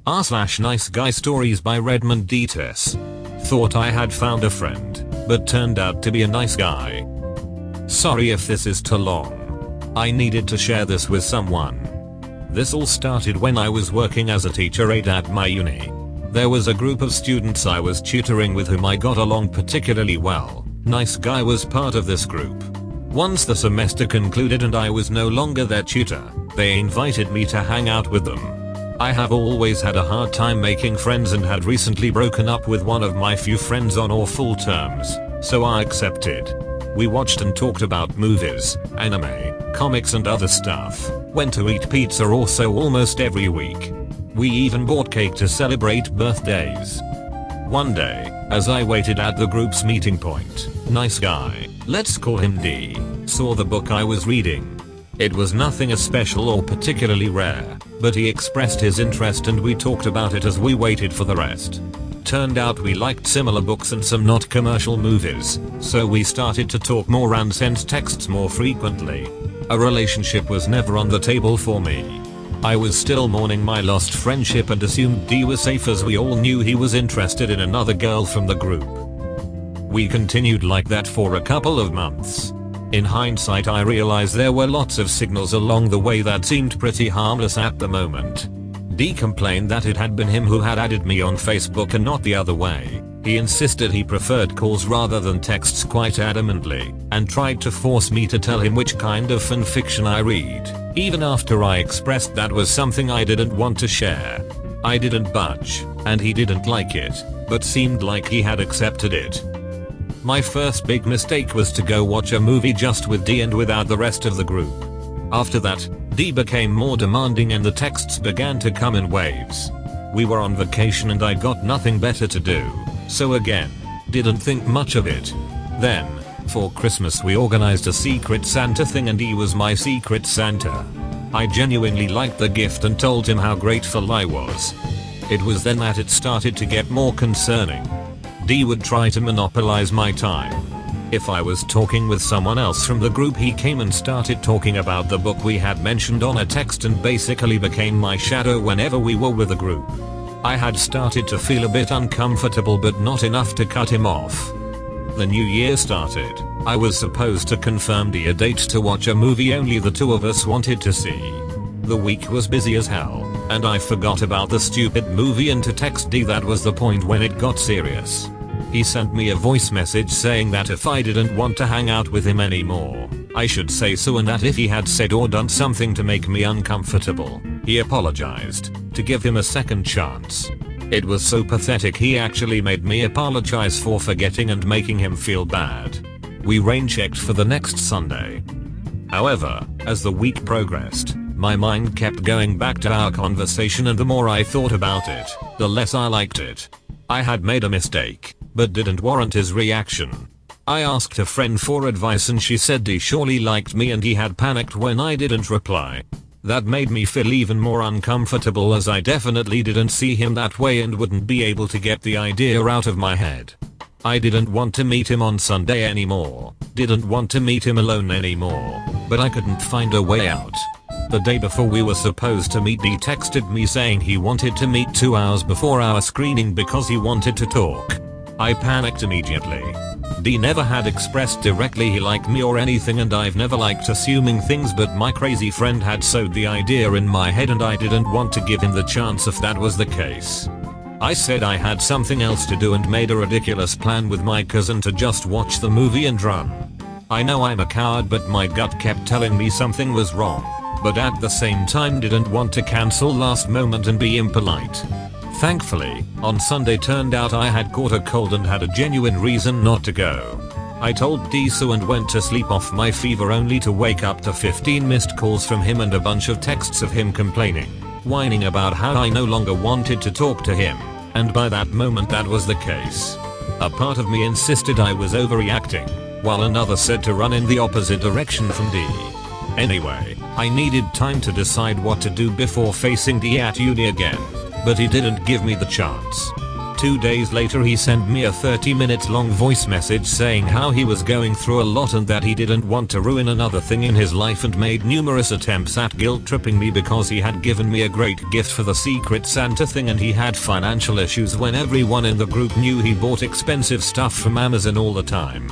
r/NiceGuyStories by Redmond Dtes. Thought I had found a friend, but turned out to be a nice guy. Sorry if this is too long. I needed to share this with someone. This all started when I was working as a teacher aide at my uni. There was a group of students I was tutoring with whom I got along particularly well. Nice Guy was part of this group. Once the semester concluded and I was no longer their tutor, they invited me to hang out with them. I have always had a hard time making friends and had recently broken up with one of my few friends on awful terms, so I accepted. We watched and talked about movies, anime, comics and other stuff, went to eat pizza also almost every week. We even bought cake to celebrate birthdays. One day, as I waited at the group's meeting point, Nice Guy, let's call him D, saw the book I was reading. It was nothing special or particularly rare, but he expressed his interest and we talked about it as we waited for the rest. Turned out we liked similar books and some not commercial movies, so we started to talk more and send texts more frequently. A relationship was never on the table for me. I was still mourning my lost friendship and assumed D was safe as we all knew he was interested in another girl from the group. We continued like that for a couple of months. In hindsight I realize there were lots of signals along the way that seemed pretty harmless at the moment. D complained that it had been him who had added me on Facebook and not the other way. He insisted he preferred calls rather than texts quite adamantly, and tried to force me to tell him which kind of fanfiction I read, even after I expressed that was something I didn't want to share. I didn't budge, and he didn't like it, but seemed like he had accepted it. My first big mistake was to go watch a movie just with D and without the rest of the group. After that, D became more demanding and the texts began to come in waves. We were on vacation and I got nothing better to do, so again, didn't think much of it. Then, for Christmas we organized a Secret Santa thing and he was my Secret Santa. I genuinely liked the gift and told him how grateful I was. It was then that it started to get more concerning. D would try to monopolize my time. If I was talking with someone else from the group he came and started talking about the book we had mentioned on a text and basically became my shadow whenever we were with a group. I had started to feel a bit uncomfortable but not enough to cut him off. The new year started. I was supposed to confirm D a date to watch a movie only the two of us wanted to see. The week was busy as hell, and I forgot about the stupid movie and to text D that was the point when it got serious. He sent me a voice message saying that if I didn't want to hang out with him anymore, I should say so and that if he had said or done something to make me uncomfortable, he apologized, to give him a second chance. It was so pathetic he actually made me apologize for forgetting and making him feel bad. We rain checked for the next Sunday. However, as the week progressed, my mind kept going back to our conversation and the more I thought about it, the less I liked it. I had made a mistake, but didn't warrant his reaction. I asked a friend for advice and she said he surely liked me and he had panicked when I didn't reply. That made me feel even more uncomfortable as I definitely didn't see him that way and wouldn't be able to get the idea out of my head. I didn't want to meet him on Sunday anymore, didn't want to meet him alone anymore, but I couldn't find a way out. The day before we were supposed to meet, D texted me saying he wanted to meet 2 hours before our screening because he wanted to talk. I panicked immediately. D never had expressed directly he liked me or anything and I've never liked assuming things, but my crazy friend had sowed the idea in my head and I didn't want to give him the chance if that was the case. I said I had something else to do and made a ridiculous plan with my cousin to just watch the movie and run. I know I'm a coward but my gut kept telling me something was wrong, but at the same time didn't want to cancel last moment and be impolite. Thankfully, on Sunday turned out I had caught a cold and had a genuine reason not to go. I told D so and went to sleep off my fever only to wake up to 15 missed calls from him and a bunch of texts of him complaining, whining about how I no longer wanted to talk to him, and by that moment that was the case. A part of me insisted I was overreacting, while another said to run in the opposite direction from D. Anyway, I needed time to decide what to do before facing D at uni again, but he didn't give me the chance. 2 days later he sent me a 30-minute long voice message saying how he was going through a lot and that he didn't want to ruin another thing in his life, and made numerous attempts at guilt tripping me because he had given me a great gift for the Secret Santa thing and he had financial issues when everyone in the group knew he bought expensive stuff from Amazon all the time.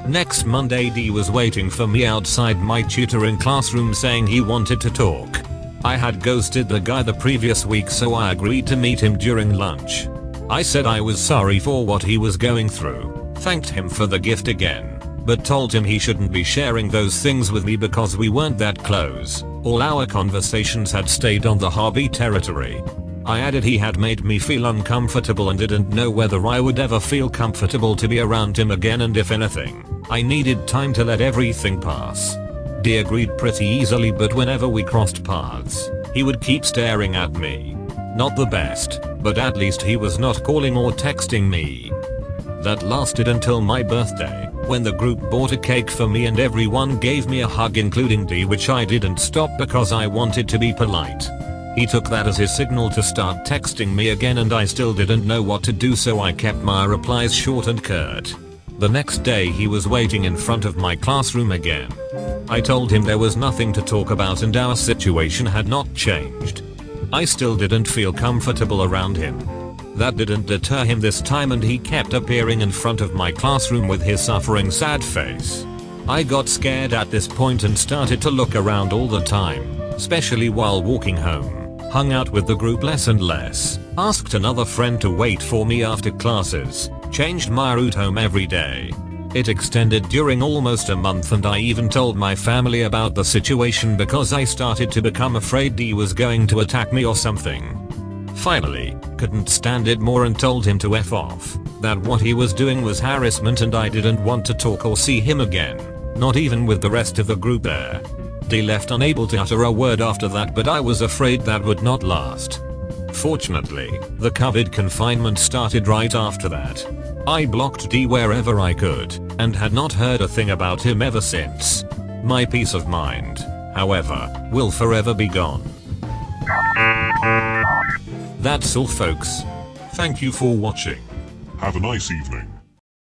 Next Monday D was waiting for me outside my tutoring classroom saying he wanted to talk. I had ghosted the guy the previous week, so I agreed to meet him during lunch. I said I was sorry for what he was going through, thanked him for the gift again, but told him he shouldn't be sharing those things with me because we weren't that close. All our conversations had stayed on the hobby territory. I added he had made me feel uncomfortable and didn't know whether I would ever feel comfortable to be around him again, and if anything, I needed time to let everything pass. D agreed pretty easily, but whenever we crossed paths, he would keep staring at me. Not the best, but at least he was not calling or texting me. That lasted until my birthday, when the group bought a cake for me and everyone gave me a hug including D, which I didn't stop because I wanted to be polite. He took that as his signal to start texting me again, and I still didn't know what to do, so I kept my replies short and curt. The next day he was waiting in front of my classroom again. I told him there was nothing to talk about and our situation had not changed. I still didn't feel comfortable around him. That didn't deter him this time, and he kept appearing in front of my classroom with his suffering sad face. I got scared at this point and started to look around all the time, especially while walking home. Hung out with the group less and less, asked another friend to wait for me after classes, changed my route home every day. It extended during almost a month, and I even told my family about the situation because I started to become afraid D was going to attack me or something. Finally, couldn't stand it more and told him to F off, that what he was doing was harassment and I didn't want to talk or see him again, not even with the rest of the group there. D left unable to utter a word after that, but I was afraid that would not last. Fortunately, the COVID confinement started right after that. I blocked D wherever I could, and had not heard a thing about him ever since. My peace of mind, however, will forever be gone. That's all folks. Thank you for watching. Have a nice evening.